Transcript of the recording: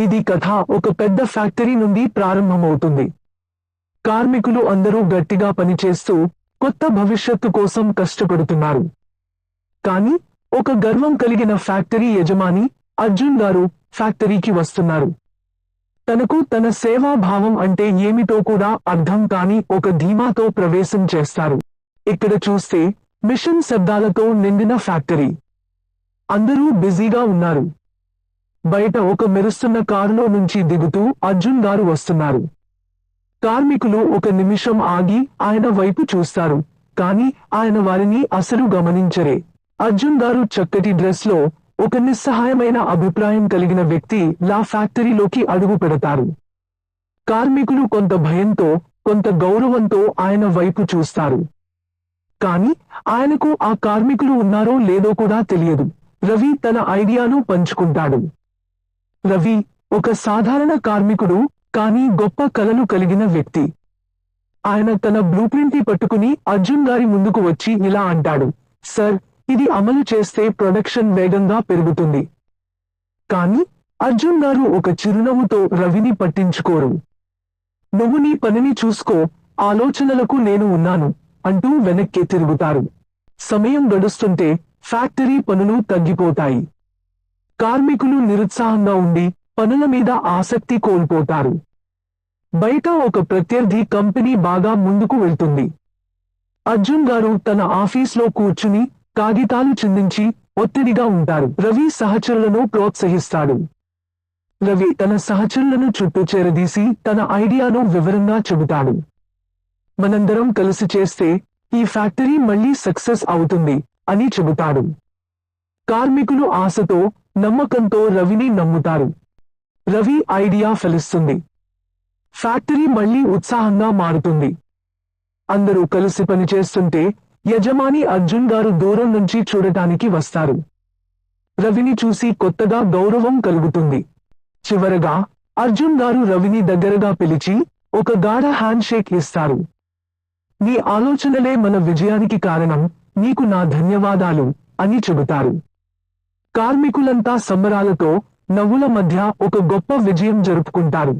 ఇది కథ ఒక పెద్ద ఫ్యాక్టరీ నుండి ప్రారంభమవుతుంది. కార్మికులు అందరూ గట్టిగా పనిచేస్తూ కొత్త భవిష్యత్తు కోసం కష్టపడుతున్నారు. కానీ ఒక గర్వం కలిగిన ఫ్యాక్టరీ యజమాని అర్జున్ గారు ఫ్యాక్టరీకి వస్తున్నారు. తనకు తన సేవాభావం అంటే ఏమిటో కూడా అర్థం కాని ఒక ధీమాతో ప్రవేశం చేస్తారు. ఇక్కడ చూస్తే మిషన్ శబ్దాలతో నిండిన ఫ్యాక్టరీ. అందరూ బిజీగా ఉన్నారు. బయట ఒక మెరుస్తున్న కారులో నుంచి దిగుతూ అర్జున్ గారు వస్తున్నారు. కార్మికులు ఒక నిమిషం ఆగి ఆయన వైపు చూస్తారు. కానీ ఆయన వారిని అసలు గమనించరే. అర్జున్ గారు చక్కటి డ్రెస్ లో ఒక నిస్సహాయమైన అభిప్రాయం కలిగిన వ్యక్తి లా ఫ్యాక్టరీలోకి అడుగు పెడతారు. కార్మికులు కొంత భయంతో కొంత గౌరవంతో ఆయన వైపు చూస్తారు. కానీ ఆయనకు ఆ కార్మికులు ఉన్నారో లేదో కూడా తెలియదు. రవి తన ఐడియాను పంచుకుంటాడు. రవి ఒక సాధారణ కార్మికుడు, కానీ గొప్ప కలలు కలిగిన వ్యక్తి. ఆయన తన బ్లూప్రింట్ పట్టుకుని అర్జున్ గారి ముందుకు వచ్చి ఇలా అంటాడు, సార్, ఇది అమలు చేస్తే ప్రొడక్షన్ వేగంగా పెరుగుతుంది. కానీ అర్జున్ గారు ఒక చిరునవ్వుతో రవిని పట్టించుకోరు. నువ్వు నీ పనిని చూసుకో, ఆలోచనలకు నేను ఉన్నాను అంటూ వెనక్కి తిరుగుతారు. సమయం గడుస్తుంటే ఫ్యాక్టరీ పనులు తగ్గిపోతాయి. కార్మికులు నిరుత్సాహంగా ఉండి పనుల మీద ఆసక్తి కోల్పోతారు. బయట ఒక ప్రత్యర్థి కంపెనీ బాగా ముందుకు వెళ్తుంది. అర్జున్ గారు తన ఆఫీస్లో కూర్చుని కాగితాలు చిందించి ఒత్తిడిగా ఉంటారు. రవి సహచరులను ప్రోత్సహిస్తాడు. రవి తన సహచరులను చుట్టూ చేరదీసి తన ఐడియాను వివరంగా చెబుతాడు. మనందరం కలిసి చేస్తే ఈ ఫ్యాక్టరీ మళ్లీ సక్సెస్ అవుతుంది అని చెబుతాడు. కార్మికులు ఆశతో నమ్మకంతో రవిని నమ్ముతారు. రవి ఐడియా ఫలిస్తుంది. ఫ్యాక్టరీ మళ్లీ ఉత్సాహంగా మారుతుంది. అందరూ కలిసి పనిచేస్తుంటే యజమాని అర్జున్ గారు దూరం నుంచి చూడటానికి వస్తారు. రవిని చూసి కొత్తగా గౌరవం కలుగుతుంది. చివరగా అర్జున్ గారు రవిని దగ్గరగా పిలిచి ఒక గాఢ హ్యాండ్ షేక్ ఇస్తారు. నీ ఆలోచనలే మన విజయానికి కారణం, నీకు నా ధన్యవాదాలు అని చెబుతారు. కార్మికులంతా సంబరాలతో నవ్వుల మధ్య ఒక గొప్ప విజయం జరుపుకుంటారు.